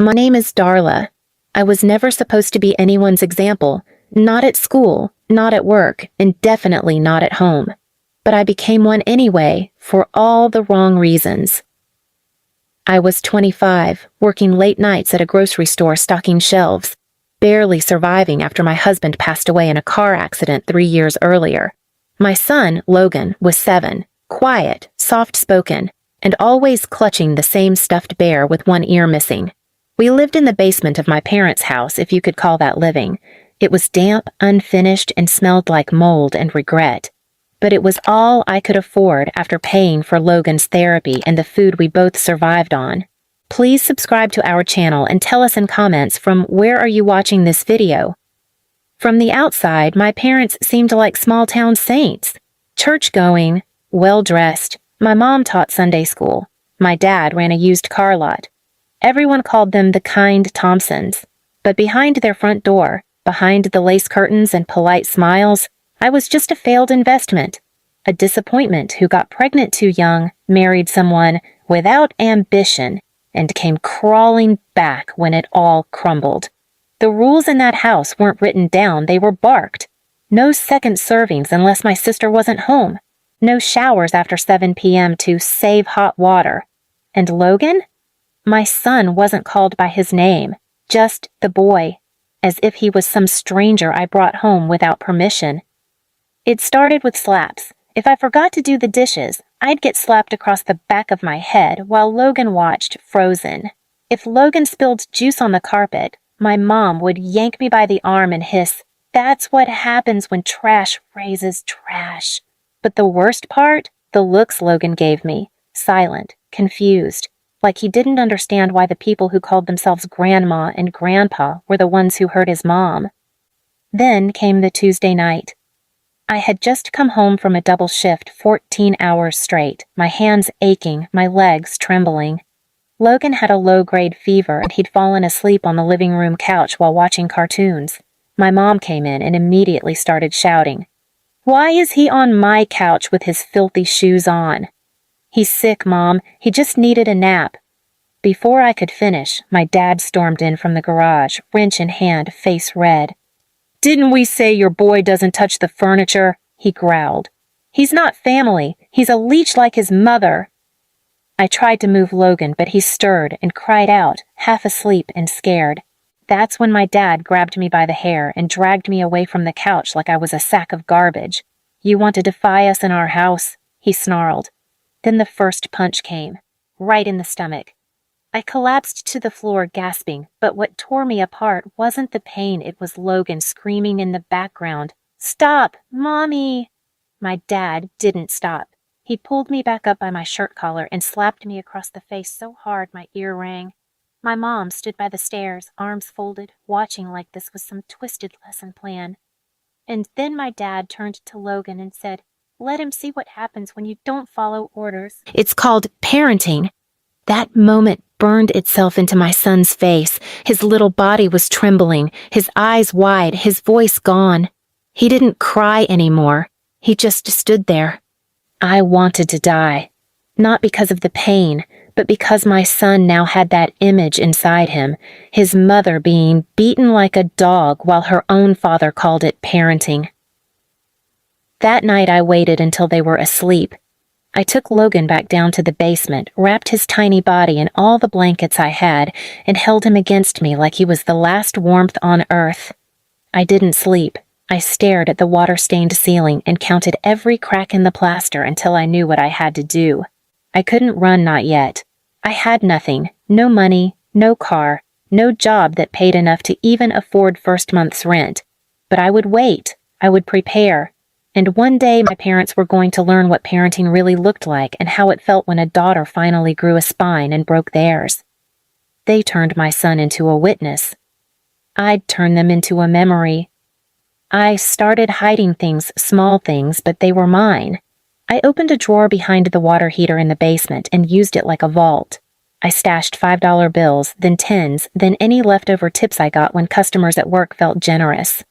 My name is Darla. I was never supposed to be anyone's example, not at school, not at work, and definitely not at home. But I became one anyway, for all the wrong reasons. I was 25, working late nights at a grocery store stocking shelves, barely surviving after my husband passed away in a car accident 3 years earlier. My son, Logan, was 7, quiet, soft-spoken, and always clutching the same stuffed bear with one ear missing. We lived in the basement of my parents' house, if you could call that living. It was damp, unfinished, and smelled like mold and regret. But it was all I could afford after paying for Logan's therapy and the food we both survived on. Please subscribe to our channel and tell us in comments from where are you watching this video. From the outside, my parents seemed like small-town saints. Church-going, well-dressed. My mom taught Sunday school. My dad ran a used car lot. Everyone called them the kind Thompsons. But behind their front door, behind the lace curtains and polite smiles, I was just a failed investment. A disappointment who got pregnant too young, married someone without ambition, and came crawling back when it all crumbled. The rules in that house weren't written down, they were barked. No second servings unless my sister wasn't home. No showers after 7 p.m. to save hot water. And Logan? My son wasn't called by his name, just the boy, as if he was some stranger I brought home without permission. It started with slaps. If I forgot to do the dishes, I'd get slapped across the back of my head while Logan watched, frozen. If Logan spilled juice on the carpet, my mom would yank me by the arm and hiss, "That's what happens when trash raises trash." But the worst part? The looks Logan gave me. Silent, confused, like he didn't understand why the people who called themselves Grandma and Grandpa were the ones who hurt his mom. Then came the Tuesday night. I had just come home from a double shift 14 hours straight, my hands aching, my legs trembling. Logan had a low-grade fever and he'd fallen asleep on the living room couch while watching cartoons. My mom came in and immediately started shouting, "Why is he on my couch with his filthy shoes on?" "He's sick, Mom. He just needed a nap." Before I could finish, my dad stormed in from the garage, wrench in hand, face red. "Didn't we say your boy doesn't touch the furniture?" he growled. "He's not family. He's a leech like his mother." I tried to move Logan, but he stirred and cried out, half asleep and scared. That's when my dad grabbed me by the hair and dragged me away from the couch like I was a sack of garbage. "You want to defy us in our house?" he snarled. Then the first punch came, right in the stomach. I collapsed to the floor gasping, but what tore me apart wasn't the pain, it was Logan screaming in the background, "Stop, Mommy!" My dad didn't stop. He pulled me back up by my shirt collar and slapped me across the face so hard my ear rang. My mom stood by the stairs, arms folded, watching like this was some twisted lesson plan. And then my dad turned to Logan and said, "Let him see what happens when you don't follow orders." It's called parenting. That moment burned itself into my son's face. His little body was trembling, his eyes wide, his voice gone. He didn't cry anymore. He just stood there. I wanted to die. Not because of the pain, but because my son now had that image inside him, his mother being beaten like a dog while her own father called it parenting. That night I waited until they were asleep. I took Logan back down to the basement, wrapped his tiny body in all the blankets I had, and held him against me like he was the last warmth on earth. I didn't sleep. I stared at the water-stained ceiling and counted every crack in the plaster until I knew what I had to do. I couldn't run, not yet. I had nothing, no money, no car, no job that paid enough to even afford first month's rent. But I would wait. I would prepare. And one day my parents were going to learn what parenting really looked like and how it felt when a daughter finally grew a spine and broke theirs. They turned my son into a witness. I'd turn them into a memory. I started hiding things, small things, but they were mine. I opened a drawer behind the water heater in the basement and used it like a vault. I stashed $5 bills, then tens, then any leftover tips I got when customers at work felt generous.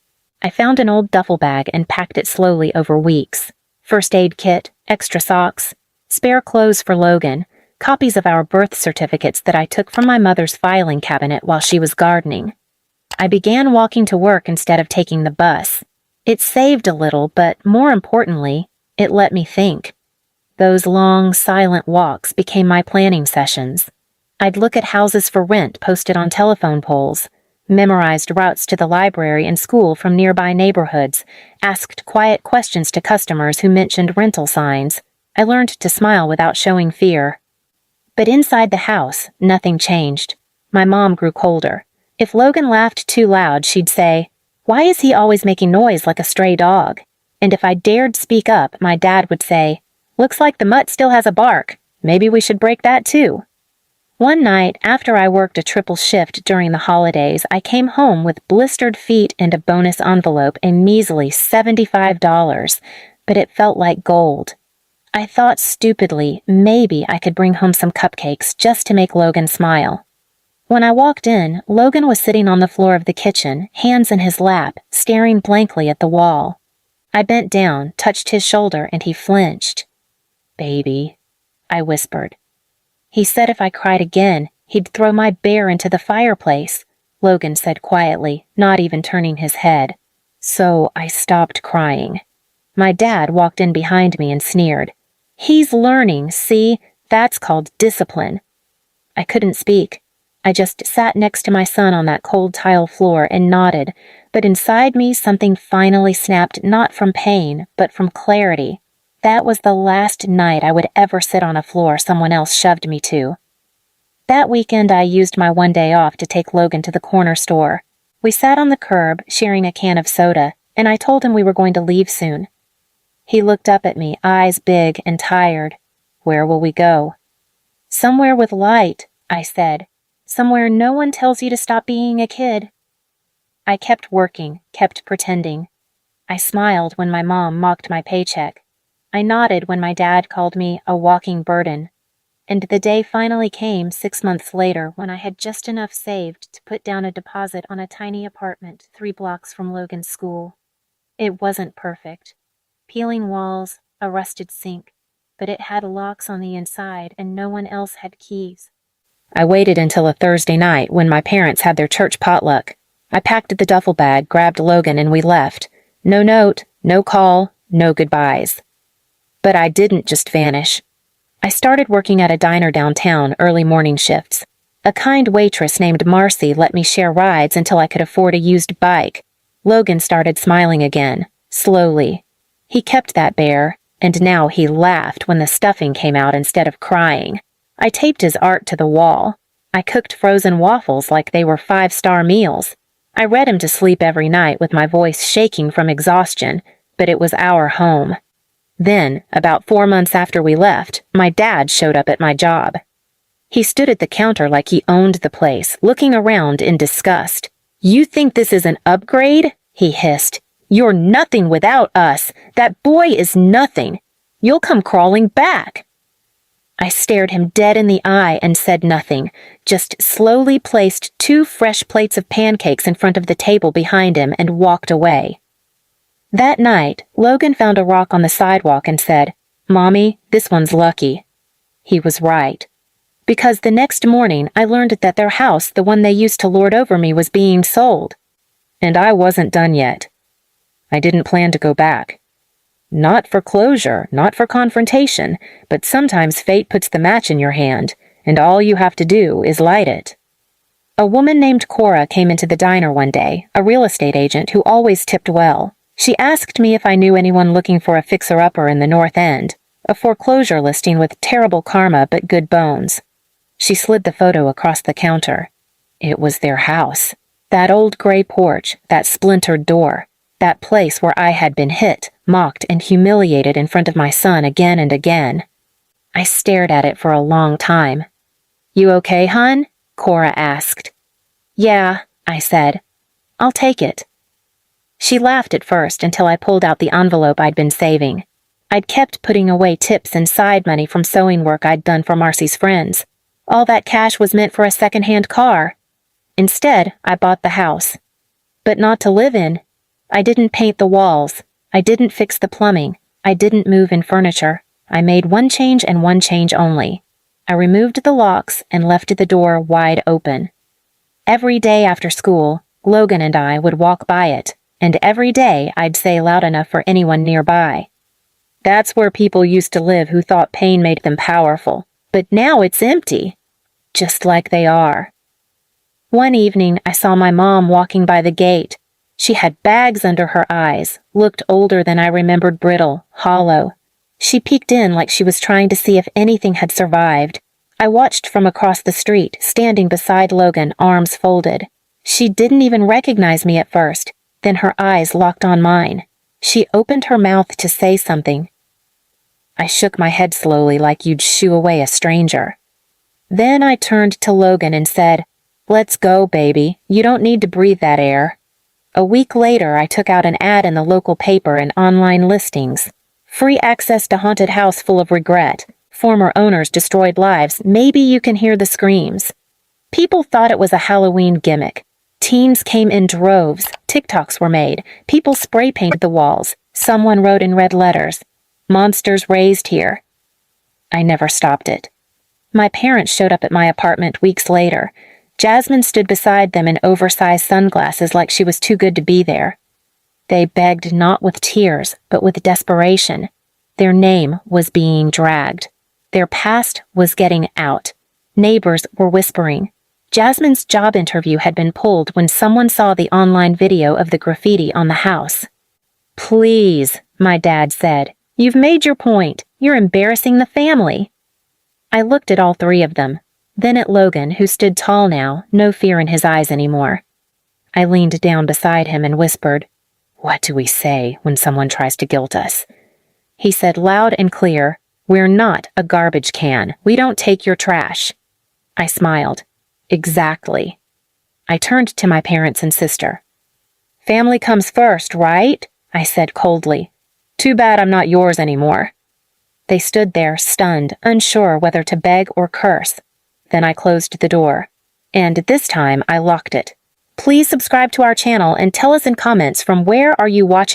I found an old duffel bag and packed it slowly over weeks. First aid kit, extra socks, spare clothes for Logan, copies of our birth certificates that I took from my mother's filing cabinet while she was gardening. I began walking to work instead of taking the bus. It saved a little, but more importantly, it let me think. Those long, silent walks became my planning sessions. I'd look at houses for rent posted on telephone poles, memorized routes to the library and school from nearby neighborhoods, asked quiet questions to customers who mentioned rental signs. I learned to smile without showing fear. But inside the house, nothing changed. My mom grew colder. If Logan laughed too loud, she'd say, "Why is he always making noise like a stray dog?" And if I dared speak up, my dad would say, "Looks like the mutt still has a bark. Maybe we should break that too." One night, after I worked a triple shift during the holidays, I came home with blistered feet and a bonus envelope, a measly $75, but it felt like gold. I thought stupidly, maybe I could bring home some cupcakes just to make Logan smile. When I walked in, Logan was sitting on the floor of the kitchen, hands in his lap, staring blankly at the wall. I bent down, touched his shoulder, and he flinched. "Baby," I whispered. "He said if I cried again, he'd throw my bear into the fireplace," Logan said quietly, not even turning his head. So I stopped crying. My dad walked in behind me and sneered. "He's learning, see? That's called discipline." I couldn't speak. I just sat next to my son on that cold tile floor and nodded, but inside me something finally snapped, not from pain, but from clarity. That was the last night I would ever sit on a floor someone else shoved me to. That weekend I used my one day off to take Logan to the corner store. We sat on the curb, sharing a can of soda, and I told him we were going to leave soon. He looked up at me, eyes big and tired. "Where will we go?" "Somewhere with light," I said. "Somewhere no one tells you to stop being a kid." I kept working, kept pretending. I smiled when my mom mocked my paycheck. I nodded when my dad called me a walking burden. And the day finally came 6 months later when I had just enough saved to put down a deposit on a tiny apartment 3 blocks from Logan's school. It wasn't perfect. Peeling walls, a rusted sink, but it had locks on the inside and no one else had keys. I waited until a Thursday night when my parents had their church potluck. I packed the duffel bag, grabbed Logan, and we left. No note, no call, no goodbyes. But I didn't just vanish. I started working at a diner downtown, early morning shifts. A kind waitress named Marcy let me share rides until I could afford a used bike. Logan started smiling again, slowly. He kept that bear, and now he laughed when the stuffing came out instead of crying. I taped his art to the wall. I cooked frozen waffles like they were 5-star meals. I read him to sleep every night with my voice shaking from exhaustion, but it was our home. Then, about 4 months after we left, my dad showed up at my job. He stood at the counter like he owned the place, looking around in disgust. "You think this is an upgrade?" he hissed. "You're nothing without us. That boy is nothing. You'll come crawling back." I stared him dead in the eye and said nothing, just slowly placed 2 fresh plates of pancakes in front of the table behind him and walked away. That night, Logan found a rock on the sidewalk and said, "Mommy, this one's lucky." He was right. Because the next morning I learned that their house, the one they used to lord over me, was being sold. And I wasn't done yet. I didn't plan to go back. Not for closure, not for confrontation, but sometimes fate puts the match in your hand, and all you have to do is light it. A woman named Cora came into the diner one day, a real estate agent who always tipped well. She asked me if I knew anyone looking for a fixer-upper in the North End, a foreclosure listing with terrible karma but good bones. She slid the photo across the counter. It was their house. That old gray porch, that splintered door, that place where I had been hit, mocked, and humiliated in front of my son again and again. I stared at it for a long time. "You okay, hon?" Cora asked. "Yeah," I said. "I'll take it." She laughed at first until I pulled out the envelope I'd been saving. I'd kept putting away tips and side money from sewing work I'd done for Marcy's friends. All that cash was meant for a second-hand car. Instead, I bought the house. But not to live in. I didn't paint the walls. I didn't fix the plumbing. I didn't move in furniture. I made one change and one change only. I I removed the locks and left the door wide open. Every day after school, Logan and I would walk by it, and every day I'd say loud enough for anyone nearby, "That's where people used to live who thought pain made them powerful, but now it's empty." Just like they are. One evening, I saw my mom walking by the gate. She had bags under her eyes, looked older than I remembered, brittle, hollow. She peeked in like she was trying to see if anything had survived. I watched from across the street, standing beside Logan, arms folded. She didn't even recognize me at first, then her eyes locked on mine. She opened her mouth to say something. I shook my head slowly like you'd shoo away a stranger. Then I turned to Logan and said, "Let's go, baby. You don't need to breathe that air." A week later, I took out an ad in the local paper and online listings. Free access to haunted house full of regret. Former owners destroyed lives. Maybe you can hear the screams. People thought it was a Halloween gimmick. Teens came in droves. TikToks were made. People spray painted the walls. Someone wrote in red letters, "Monsters raised here." I never stopped it. My parents showed up at my apartment weeks later. Jasmine stood beside them in oversized sunglasses like she was too good to be there. They begged not with tears, but with desperation. Their name was being dragged. Their past was getting out. Neighbors were whispering. Jasmine's job interview had been pulled when someone saw the online video of the graffiti on the house. "Please," my dad said, "you've made your point. You're embarrassing the family." I looked at all three of them, then at Logan, who stood tall now, no fear in his eyes anymore. I leaned down beside him and whispered, "What do we say when someone tries to guilt us?" He said loud and clear, "We're not a garbage can. We don't take your trash." I smiled. Exactly. I turned to my parents and sister. "Family comes first, right?" I said coldly. "Too bad I'm not yours anymore." They stood there, stunned, unsure whether to beg or curse. Then I closed the door. And this time I locked it. Please subscribe to our channel and tell us in comments from where are you watching